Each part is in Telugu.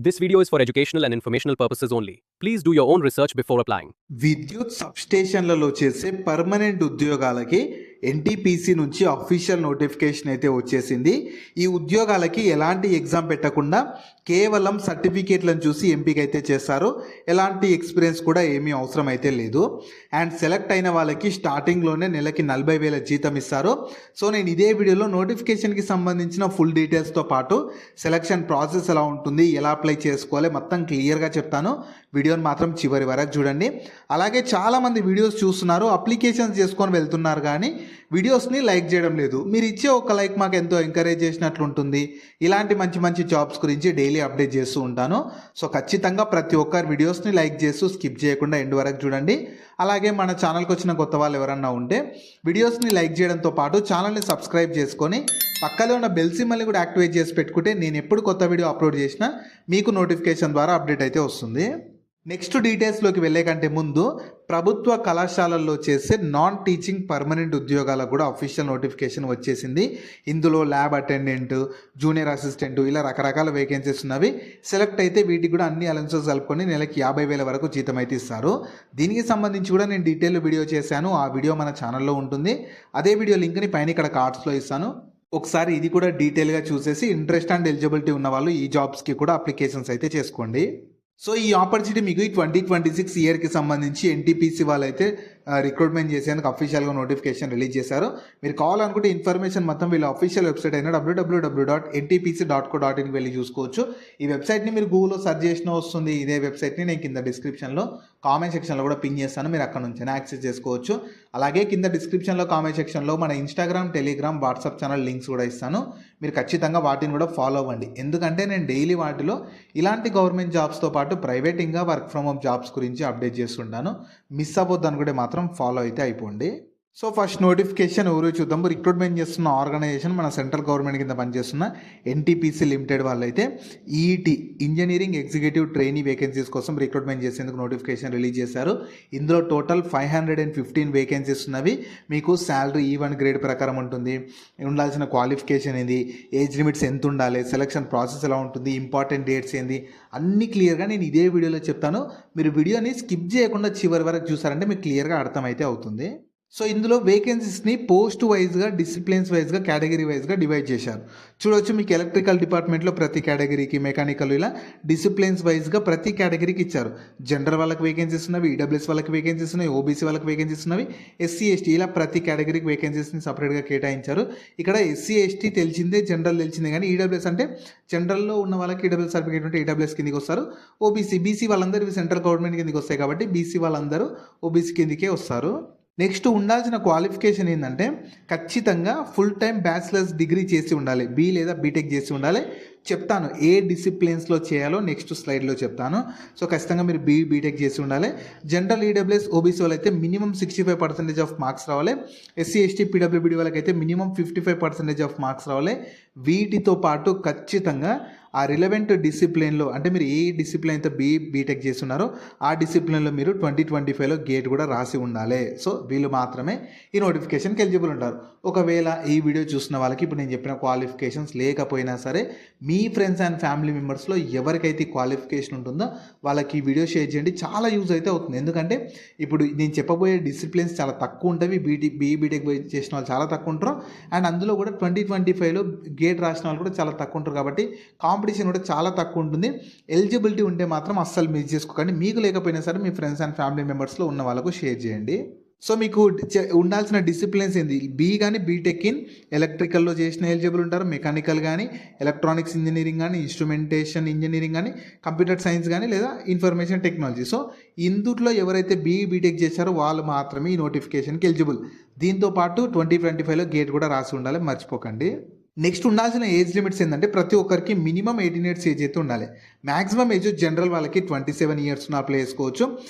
This video is for educational and informational purposes only. Please do your own research before applying. విద్యుత్ సబ్స్టేషన్లలో చేసే పర్మనెంట్ ఉద్యోగాలకి ఎన్టీపీసీ నుంచి అఫీషియల్ నోటిఫికేషన్ అయితే వచ్చేసింది. ఈ ఉద్యోగాలకి ఎలాంటి ఎగ్జామ్ పెట్టకుండా కేవలం సర్టిఫికేట్లను చూసి ఎంపిక అయితే చేస్తారు. ఎలాంటి ఎక్స్పీరియన్స్ కూడా ఏమీ అవసరం అయితే లేదు. అండ్ సెలెక్ట్ అయిన వాళ్ళకి స్టార్టింగ్లోనే నెలకి 40,000 జీతం ఇస్తారు. సో నేను ఇదే వీడియోలో నోటిఫికేషన్కి సంబంధించిన ఫుల్ డీటెయిల్స్తో పాటు సెలక్షన్ ప్రాసెస్ ఎలా ఉంటుంది, ఎలా అప్లై చేసుకోవాలి మొత్తం క్లియర్గా చెప్తాను. వీడియోని మాత్రం చివరి వరకు చూడండి. అలాగే చాలామంది వీడియోస్ చూస్తున్నారు, అప్లికేషన్స్ చేసుకొని వెళ్తున్నారు కానీ వీడియోస్ని లైక్ చేయడం లేదు. మీరు ఇచ్చే ఒక లైక్ మాకు ఎంతో ఎంకరేజ్ చేసినట్లు ఉంటుంది. ఇలాంటి మంచి మంచి జాబ్స్ గురించి డైలీ అప్డేట్ చేస్తూ ఉంటాను. సో ఖచ్చితంగా ప్రతి ఒక్కరు వీడియోస్ని లైక్ చేస్తూ స్కిప్ చేయకుండా ఎండ్ వరకు చూడండి. అలాగే మన ఛానల్కి వచ్చిన కొత్త వాళ్ళు ఎవరన్నా ఉంటే వీడియోస్ని లైక్ చేయడంతో పాటు ఛానల్ని సబ్స్క్రైబ్ చేసుకొని పక్కలో ఉన్న బెల్ సింబల్ని కూడా యాక్టివేట్ చేసి పెట్టుకుంటే నేను ఎప్పుడు కొత్త వీడియో అప్లోడ్ చేసినా మీకు నోటిఫికేషన్ ద్వారా అప్డేట్ అయితే వస్తుంది. నెక్స్ట్ డీటెయిల్స్లోకి వెళ్ళే కంటే ముందు ప్రభుత్వ కళాశాలల్లో చేసే నాన్ టీచింగ్ పర్మనెంట్ ఉద్యోగాలకు కూడా అఫీషియల్ నోటిఫికేషన్ వచ్చేసింది. ఇందులో ల్యాబ్ అటెండెంట్, జూనియర్ అసిస్టెంట్ ఇలా రకరకాల వేకెన్సీస్ ఉన్నవి. సెలెక్ట్ అయితే వీటికి కూడా అన్ని అలవెన్సెస్ కలుపుకొని నెలకి 50,000 వరకు జీతం అయితే ఇస్తారు. దీనికి సంబంధించి కూడా నేను డీటెయిల్ వీడియో చేశాను. ఆ వీడియో మన ఛానల్లో ఉంటుంది. అదే వీడియో లింక్ని పైన ఇక్కడ కార్డ్స్లో ఇస్తాను. ఒకసారి ఇది కూడా డీటెయిల్గా చూసేసి ఇంట్రెస్ట్ అండ్ ఎలిజిబిలిటీ ఉన్న వాళ్ళు ఈ జాబ్స్కి కూడా అప్లికేషన్స్ అయితే చేసుకోండి. సో ఈ ఆపర్చునిటీ మీకు ఈ 2026 ఇయర్కి సంబంధించి ఎన్టీపీసీ వాళ్ళు అయితే రిక్రూట్మెంట్ చేసేందుకు అఫీషియల్గా నోటిఫికేషన్ రిలీజ్ చేశారు. మీరు కావాలనుకుంటే ఇన్ఫర్మేషన్ మొత్తం వీళ్ళ అఫీషియల్ వెబ్సైట్ అయిన www.ntpc.co.in వెళ్ళి చూసుకోవచ్చు. ఈ వెబ్సైట్ని మీరు గూగుల్లో సెర్చ్ చేసినా వస్తుంది. ఇదే వెబ్సైట్ని నేను కింద డిస్క్రిప్షన్లో కామెంట్ సెక్షన్లో కూడా పిన్ చేస్తాను, మీరు అక్కడ నుంచి యాక్సెస్ చేసుకోవచ్చు. అలాగే కింద డిస్క్రిప్షన్లో కామెంట్ సెక్షన్లో మన Instagram, Telegram, WhatsApp channel links కూడా ఇస్తాను. మీరు ఖచ్చితంగా వాటిని కూడా ఫాలో అవ్వండి. ఎందుకంటే నేను డైలీ వాటిలో ఇలాంటి గవర్నమెంట్ జాబ్స్తో పాటు ప్రైవేట్ ఇంకా వర్క్ ఫ్రమ్ హోమ్ జాబ్స్ గురించి అప్డేట్ చేస్తుంటాను. మిస్ అవ్వద్దు అనుకుంటే మాత్రం ఫాలో అయితే అయిపోండి. సో ఫస్ట్ నోటిఫికేషన్ ఎవరు చూద్దాం. రిక్రూట్మెంట్ చేస్తున్న ఆర్గనైజేషన్ మన సెంట్రల్ గవర్నమెంట్ కింద పనిచేస్తున్న ఎన్టీపీసీ లిమిటెడ్ వాళ్ళైతే EET engineering executive trainee vacancies కోసం రిక్రూట్మెంట్ చేసేందుకు నోటిఫికేషన్ రిలీజ్ చేశారు. ఇందులో టోటల్ 515 వేకెన్సీస్ ఉన్నవి. మీకు శాలరీ E1 గ్రేడ్ ప్రకారం ఉంటుంది. ఉండాల్సిన క్వాలిఫికేషన్ ఏంది, ఏజ్ లిమిట్స్ ఎంత ఉండాలి, సెలక్షన్ ప్రాసెస్ ఎలా ఉంటుంది, ఇంపార్టెంట్ డేట్స్ ఏంది అన్నీ క్లియర్గా నేను ఇదే వీడియోలో చెప్తాను. మీరు వీడియోని స్కిప్ చేయకుండా చివరి వరకు చూసారంటే మీకు క్లియర్గా అర్థమైతే అవుతుంది. సో ఇందులో వేకెన్సీస్ని పోస్ట్ వైజ్గా, డిసిప్లిన్స్ వైజ్గా, కేటగిరీ వైజ్గా డివైడ్ చేశారు. చూడవచ్చు మీకు ఎలక్ట్రికల్ డిపార్ట్మెంట్లో ప్రతి కేటగిరీకి, మెకానికల్ ఇలా డిసిప్లిన్స్ వైజ్గా ప్రతి కేటగిరీకి ఇచ్చారు. జనరల్ వాళ్ళకి వేకెన్సీస్ ఉన్నవి, ఈడబ్ల్యూఎస్ వాళ్ళకి వేకెన్సీస్ ఉన్నాయి, ఓబీసీ వాళ్ళకి వేకెన్సీస్ ఉన్నవి, ఎస్సీ ఎస్టీ ఇలా ప్రతి కేటగిరీకి వేకెన్సీస్ని సపరేట్గా కేటాయించారు. ఇక్కడ ఎస్సీ ఎస్టీ తెలిసిందే, జనరల్ తెలిసిందే, కానీ ఈడబ్ల్యూఎస్ అంటే జనరల్లో ఉన్న వాళ్ళకి ఈడబ్ల్యూఎస్ సర్టిఫికేట్ ఉంటే ఈడబ్ల్యూఎస్ కిందికి వస్తారు. ఓబీసీ, బీసీ వాళ్ళందరూ సెంట్రల్ గవర్నమెంట్ కిందికి వస్తాయి కాబట్టి బీసీ వాళ్ళందరూ ఓబీసీ కిందికే వస్తారు. నెక్స్ట్ ఉండాల్సిన క్వాలిఫికేషన్ ఏంటంటే ఖచ్చితంగా ఫుల్ టైం బ్యాచిలర్స్ డిగ్రీ చేసి ఉండాలి, బీ లేదా బీటెక్ చేసి ఉండాలి. చెప్తాను ఏ డిసిప్లిన్స్లో చేయాలో నెక్స్ట్ స్లైడ్లో చెప్తాను. సో ఖచ్చితంగా మీరు బీటెక్ చేసి ఉండాలి. జనరల్ ఈడబ్ల్యూఎస్ ఓబీసీ వాళ్ళైతే మినిమం 65% ఆఫ్ మార్క్స్ రావాలి. ఎస్సీ ఎస్టీ పీడబ్ల్యూబీడీ వాళ్ళకైతే మినిమం 55% ఆఫ్ మార్క్స్ రావాలి. వీటితో పాటు ఖచ్చితంగా ఆ రిలవెంట్ డిసిప్లిన్లో అంటే మీరు ఏ డిసిప్లిన్ అయితే బీటెక్ చేస్తున్నారో ఆ డిసిప్లిన్లో మీరు 2025లో గేట్ కూడా రాసి ఉండాలి. సో వీళ్ళు మాత్రమే ఈ నోటిఫికేషన్కి ఎలిజిబుల్ ఉంటారు. ఒకవేళ ఈ వీడియో చూసిన వాళ్ళకి ఇప్పుడు నేను చెప్పిన క్వాలిఫికేషన్స్ లేకపోయినా సరే మీ ఫ్రెండ్స్ అండ్ ఫ్యామిలీ మెంబర్స్లో ఎవరికైతే క్వాలిఫికేషన్ ఉంటుందో వాళ్ళకి ఈ వీడియో షేర్ చేయండి. చాలా యూజ్ అయితే అవుతుంది. ఎందుకంటే ఇప్పుడు నేను చెప్పబోయే డిసిప్లిన్స్ చాలా తక్కువ ఉంటాయి. బీటెక్ చేసిన వాళ్ళు చాలా తక్కువ ఉంటారు. అండ్ అందులో కూడా 2025లో గేట్ రాసిన వాళ్ళు కూడా చాలా తక్కువ ఉంటారు. కాబట్టి కాంపిటీషన్ కూడా చాలా తక్కువ ఉంటుంది. ఎలిజిబిలిటీ ఉంటే మాత్రం అస్సలు మిస్ చేసుకోకండి. మీకు లేకపోయినా సరే మీ ఫ్రెండ్స్ అండ్ ఫ్యామిలీ మెంబర్స్లో ఉన్న వాళ్ళకు షేర్ చేయండి. సో మీకు ఉండాల్సిన డిసిప్లిన్స్ ఏంది, బీ కానీ బీటెక్ ఇన్ ఎలక్ట్రికల్లో చేసిన ఎలిజిబుల్ ఉంటారు, మెకానికల్ కానీ, ఎలక్ట్రానిక్స్ ఇంజనీరింగ్ కానీ, ఇన్స్ట్రుమెంటేషన్ ఇంజనీరింగ్ కానీ, కంప్యూటర్ సైన్స్ కానీ లేదా ఇన్ఫర్మేషన్ టెక్నాలజీ. సో ఇందుట్లో ఎవరైతే బీటెక్ చేశారో వాళ్ళు మాత్రమే ఈ నోటిఫికేషన్కి ఎలిజిబుల్. దీంతోపాటు 2025లో గేట్ కూడా రాసి ఉండాలి, మర్చిపోకండి. నెక్స్ట్ ఉండాల్సిన ఏజ్ లిమిట్స్ ఏంటంటే ప్రతి ఒక్కరికి మినిమం 18 ఇయర్స్ ఏజ్ అయితే ఉండాలి. మ్యాక్సిమం ఏజ్ జనరల్ వాళ్ళకి 27 ఇయర్స్ అప్లై చేసుకోవచ్చు.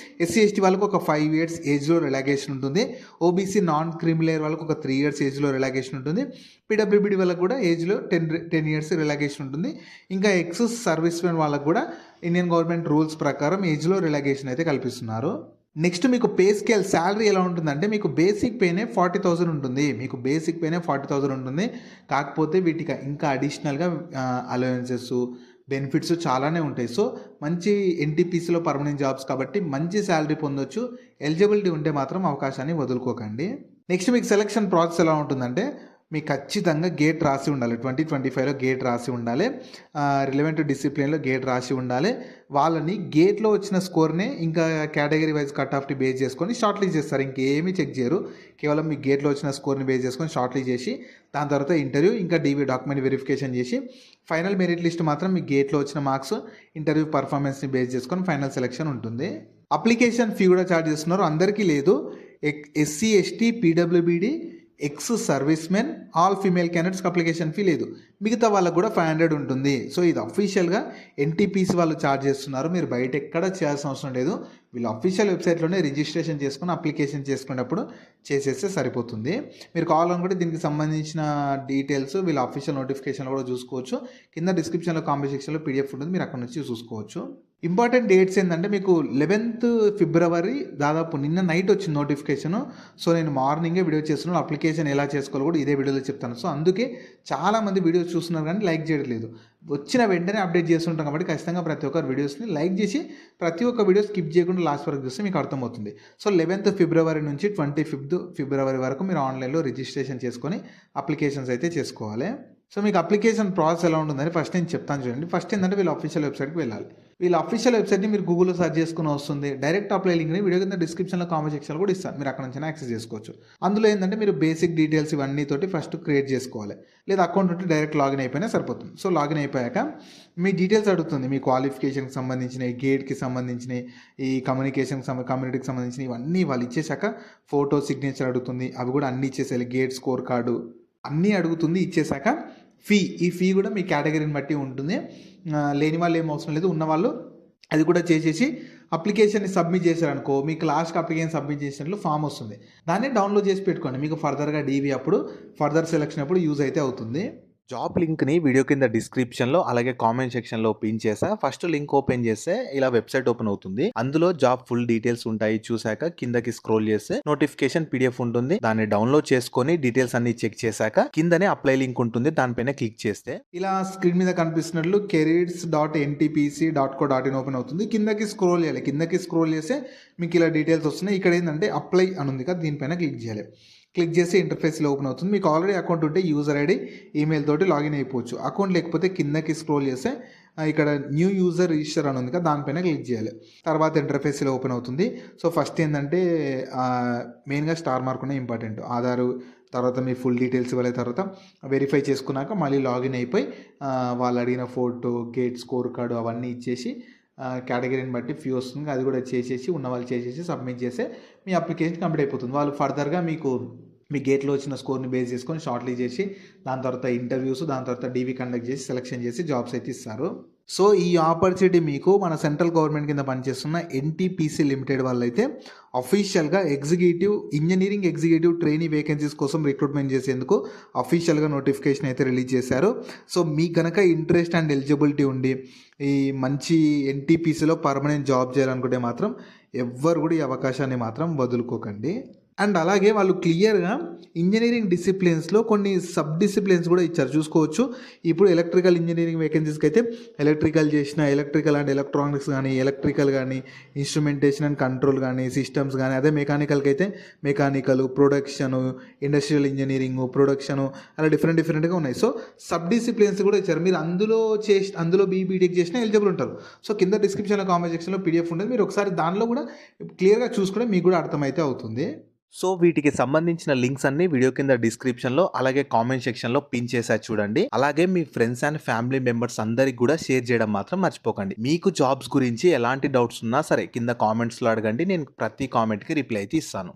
ఎస్సీ ఎస్టీ వాళ్ళకి ఒక 5 ఇయర్స్ ఏజ్లో రిలాక్సేషన్ ఉంటుంది. ఓబీసీ నాన్ క్రిమిలేయర్ వాళ్ళకి ఒక 3 ఇయర్స్ ఏజ్లో రిలాక్సేషన్ ఉంటుంది. పీడబ్ల్యూబీడీ వాళ్ళకి కూడా ఏజ్లో 10 ఇయర్స్ రిలాక్సేషన్ ఉంటుంది. ఇంకా ఎక్స్ సర్వీస్ మెన్ వాళ్ళకి కూడా ఇండియన్ గవర్నమెంట్ రూల్స్ ప్రకారం ఏజ్లో రిలాక్సేషన్ అయితే కల్పిస్తున్నారు. నెక్స్ట్ మీకు పే స్కేల్ శాలరీ ఎలా ఉంటుందంటే మీకు బేసిక్ పేనే 40,000 ఉంటుంది. మీకు బేసిక్ పేనే 40,000 ఉంటుంది. కాకపోతే వీటికి ఇంకా అడిషనల్గా అలవెన్సెస్, బెనిఫిట్స్ చాలానే ఉంటాయి. సో, మంచి ఎన్‌టీపీసీలో పర్మనెంట్ జాబ్స్ కాబట్టి మంచి సాలరీ పొందొచ్చు. ఎలిజిబిలిటీ ఉంటే మాత్రం అవకాశాన్ని వదులుకోకండి. నెక్స్ట్ మీకు సెలక్షన్ ప్రాసెస్ ఎలా ఉంటుందంటే, మీకు ఖచ్చితంగా గేట్ రాసి ఉండాలి. 2025లో గేట్ రాసి ఉండాలి. రిలవెంట్ డిసిప్లిన్‌లో గేట్ రాసి ఉండాలి. వాళ్ళని గేట్‌లో వచ్చిన స్కోర్‌నే ఇంకా కేటగిరీ వైస్ కట్ ఆఫ్‌ని బేస్ చేసుకొని షార్ట్ లిస్ట్ చేస్తారు. ఇంకేమీ చెక్ చేయరు. కేవలం మీ గేట్‌లో వచ్చిన స్కోర్‌ని బేస్ చేసుకొని షార్ట్ లిస్ట్ చేసి, దాని తర్వాత ఇంటర్వ్యూ, ఇంకా డీవీ డాక్యుమెంట్ వెరిఫికేషన్ చేసి, ఫైనల్ మెరిట్ లిస్ట్ మాత్రం మీ గేట్‌లో వచ్చిన మార్క్స్, ఇంటర్వ్యూ పర్ఫార్మెన్స్‌ని బేస్ చేసుకొని ఫైనల్ సెలక్షన్ ఉంటుంది. అప్లికేషన్ ఫీ కూడా చార్జ్ చేస్తున్నారు. అందరికీ లేదు. ఎస్సీ, ఎస్టీ, పీడబ్ల్యూబీడీ, ex servicemen, all female క్యాండిడేట్స్కి అప్లికేషన్ ఫీ లేదు. మిగతా వాళ్ళకు కూడా 500 ఉంటుంది. సో, ఇది అఫీషియల్గా ఎన్టీపీసీ వాళ్ళు ఛార్జ్ చేస్తున్నారు. మీరు బయట ఎక్కడ చేయాల్సిన అవసరం లేదు. వీళ్ళు అఫీషియల్ వెబ్సైట్లోనే రిజిస్ట్రేషన్ చేసుకుని అప్లికేషన్ చేసుకునేటప్పుడు చేసేస్తే సరిపోతుంది. మీరు కావాలనుకుంటే దీనికి సంబంధించిన డీటెయిల్స్ వీళ్ళ అఫీషియల్ నోటిఫికేషన్లో కూడా చూసుకోవచ్చు. కింద డిస్క్రిప్షన్లో కామెంట్ సెక్షన్లో పీడిఎఫ్ ఉంటుంది. మీరు అక్కడ నుంచి చూసుకోవచ్చు. ఇంపార్టెంట్ డేట్స్ ఏంటంటే మీకు 11th ఫిబ్రవరి దాదాపు నిన్న నైట్ వచ్చింది నోటిఫికేషను. సో, నేను మార్నింగే వీడియో చేస్తున్నాను. అప్లికేషన్ ఎలా చేసుకోవాలో కూడా ఇదే వీడియోలో చెప్తాను. సో, అందుకే చాలామంది వీడియోస్ చూస్తున్నారు కానీ లైక్ చేయట్లేదు. వచ్చిన వెంటనే అప్డేట్ చేస్తుంటాం కాబట్టి ఖచ్చితంగా ప్రతి ఒక్కరు వీడియోస్ని లైక్ చేసి ప్రతి ఒక్క వీడియో స్కిప్ చేయకుండా లాస్ట్ వరకు చూస్తే మీకు అర్థమవుతుంది. సో, 11th ఫిబ్రవరి నుంచి 25th ఫిబ్రవరి వరకు మీరు ఆన్లైన్లో రిజిస్ట్రేషన్ చేసుకొని అప్లికేషన్స్ అయితే చేసుకోవాలి. సో, మీకు అప్లికేషన్ ప్రాసెస్ ఎలా ఉంటుందని ఫస్ట్ నేను చెప్తాను చూడండి. ఫస్ట్ ఏంటంటే వీళ్ళ అఫీషియల్ వెబ్సైట్కి వెళ్ళాలి. వీళ్ళ అఫీషియల్ వెబ్సైట్ని మీరు గూగుల్లో సెర్చ్ చేసుకుని వస్తుంది. డైరెక్ట్ అప్లై లింక్ని వీడియో కింద డిస్క్రిప్షన్లో కామెంట్ సెక్షన్లో కూడా ఇస్తాను. మీరు అక్కడ నుంచి యాక్సెస్ చేసుకోవచ్చు. అందులో ఏంటంటే మీరు బేసిక్ డీటెయిల్స్ ఇవన్నీ తోటి ఫస్ట్ క్రియేట్ చేసుకోవాలి. లేదా అకౌంట్ ఉంటే డైరెక్ట్ లాగిన్ అయిపోయినా సరిపోతుంది. సో, లాగిన్ అయిపోయాక మీ డీటెయిల్స్ అడుగుతుంది. మీ క్వాలిఫికేషన్కి సంబంధించినవి, గేట్కి సంబంధించినవి, ఈ కమ్యూనిటీకి సంబంధించినవి ఇవన్నీ వాళ్ళు ఇచ్చేసాక ఫోటో, సిగ్నేచర్ అడుగుతుంది. అవి కూడా అన్నీ ఇచ్చేసేయాలి. గేట్ స్కోర్ కార్డు అన్నీ అడుగుతుంది. ఇచ్చేసాక ఈ ఫీ కూడా మీ కేటగిరీని బట్టి ఉంటుంది. లేని వాళ్ళు ఏం అవసరం లేదు. ఉన్నవాళ్ళు అది కూడా చేసేసి అప్లికేషన్ని సబ్మిట్ చేశారనుకో, మీకు లాస్ట్కి అప్లికేషన్ సబ్మిట్ చేసినట్లు ఫామ్ వస్తుంది. దాన్ని డౌన్లోడ్ చేసి పెట్టుకోండి. మీకు ఫర్దర్గా డీవీ అప్పుడు ఫర్దర్ సెలక్షన్ అప్పుడు యూజ్ అయితే అవుతుంది. జాబ్ లింక్ని వీడియో కింద డిస్క్రిప్షన్లో అలాగే కామెంట్ సెక్షన్లో పిన్ చేసా. ఫస్ట్ లింక్ ఓపెన్ చేస్తే ఇలా వెబ్సైట్ ఓపెన్ అవుతుంది. అందులో జాబ్ ఫుల్ డీటెయిల్స్ ఉంటాయి. చూసాక కిందకి స్క్రోల్ చేస్తే నోటిఫికేషన్ పీడిఎఫ్ ఉంటుంది. దాన్ని డౌన్లోడ్ చేసుకొని డీటెయిల్స్ అన్ని చెక్ చేశాక కిందనే అప్లై లింక్ ఉంటుంది. దానిపైన క్లిక్ చేస్తే ఇలా స్క్రీన్ మీద కనిపిస్తున్నట్లు careers.ntpc.co.in ఓపెన్ అవుతుంది. కిందకి స్క్రోల్ చేయాలి. కిందకి స్క్రోల్ చేస్తే మీకు ఇలా డీటెయిల్స్ వస్తున్నాయి. ఇక్కడ ఏంటంటే అప్లై అని ఉంది కదా, దీనిపైన క్లిక్ చేయాలి. క్లిక్ చేసి ఇంటర్ఫేస్లో ఓపెన్ అవుతుంది. మీకు ఆల్రెడీ అకౌంట్ ఉంటే యూజర్ ఐడి, ఈమెయిల్ తోటి లాగిన్ అయిపోవచ్చు. అకౌంట్ లేకపోతే కిందకి స్క్రోల్ చేస్తే ఇక్కడ న్యూ యూజర్ రిజిస్టర్ అని ఉంది కదా, దానిపైన క్లిక్ చేయాలి. తర్వాత ఇంటర్ఫేస్లో ఓపెన్ అవుతుంది. సో, ఫస్ట్ ఏంటంటే మెయిన్గా స్టార్ మార్క్ ఉన్న ఇంపార్టెంట్ ఆధారు, తర్వాత మీ ఫుల్ డీటెయిల్స్ ఇవ్వాలి. తర్వాత వెరిఫై చేసుకున్నాక మళ్ళీ లాగిన్ అయిపోయి వాళ్ళు అడిగిన ఫోటో, గేట్ స్కోర్ కార్డు అవన్నీ ఇచ్చేసి కేటగిరీని బట్టి ఫీ వస్తుంది. అది కూడా చేసేసి ఉన్న వాళ్ళు చేసేసి సబ్మిట్ చేస్తే మీ అప్లికేషన్ కంప్లీట్ అయిపోతుంది. వాళ్ళు ఫర్దర్గా మీకు మీ గేట్లో వచ్చిన స్కోర్ని బేస్ చేసుకొని షార్ట్ లిస్ట్ చేసి దాని తర్వాత ఇంటర్వ్యూస్, దాని తర్వాత డీవీ కండక్ట్ చేసి సెలెక్షన్ చేసి జాబ్స్ అయితే ఇస్తారు. సో, ఈ ఆపర్చునిటీ మీకు మన సెంట్రల్ గవర్నమెంట్ కింద పనిచేస్తున్న ఎన్టీపీసీ లిమిటెడ్ వాళ్ళైతే అఫీషియల్గా ఇంజనీరింగ్ ఎగ్జిక్యూటివ్ ట్రైనీ వేకెన్సీస్ కోసం రిక్రూట్మెంట్ చేసేందుకు అఫీషియల్గా నోటిఫికేషన్ అయితే రిలీజ్ చేశారు. సో, మీకు కనుక ఇంట్రెస్ట్ అండ్ ఎలిజిబిలిటీ ఉండి ఈ మంచి ఎన్టీపీసీలో పర్మనెంట్ జాబ్ చేయాలనుకుంటే మాత్రం ఎవ్వరు కూడా ఈ అవకాశాన్ని మాత్రం వదులుకోకండి. అండ్ అలాగే వాళ్ళు క్లియర్గా ఇంజనీరింగ్ డిసిప్లిన్స్లో కొన్ని సబ్ డిసిప్లిన్స్ కూడా ఇచ్చారు, చూసుకోవచ్చు. ఇప్పుడు ఎలక్ట్రికల్ ఇంజనీరింగ్ వేకెన్సీస్కి అయితే ఎలక్ట్రికల్ అండ్ ఎలక్ట్రానిక్స్ కానీ, ఎలక్ట్రికల్ కానీ, ఇన్స్ట్రుమెంటేషన్ అండ్ కంట్రోల్ కానీ, సిస్టమ్స్ కానీ, అదే మెకానికల్కి అయితే mechanical, production, industrial engineering, production, అలా డిఫరెంట్గా ఉన్నాయి. సో, సబ్ డిసిప్లిన్స్ కూడా ఇచ్చారు. మీరు అందులో బీటెక్ చేసినా ఎలిజిబుల్ ఉంటారు. సో, కింద డిస్క్రిప్షన్లో కామెంట్ సెక్షన్లో పీడిఎఫ్ ఉంటుంది. మీరు ఒకసారి దానిలో కూడా క్లియర్గా చూసుకుంటే మీకు కూడా అర్థమైతే అవుతుంది. సో, వీటికి సంబంధించిన లింక్స్ అన్ని వీడియో కింద డిస్క్రిప్షన్లో అలాగే కామెంట్ సెక్షన్లో పిన్ చేసా చూడండి. అలాగే మీ ఫ్రెండ్స్ అండ్ ఫ్యామిలీ మెంబర్స్ అందరికి కూడా షేర్ చేయడం మాత్రం మర్చిపోకండి. మీకు జాబ్స్ గురించి ఎలాంటి డౌట్స్ ఉన్నా సరే కింద కామెంట్స్లో అడగండి. నేను ప్రతి కామెంట్కి రిప్లై అయితే ఇస్తాను.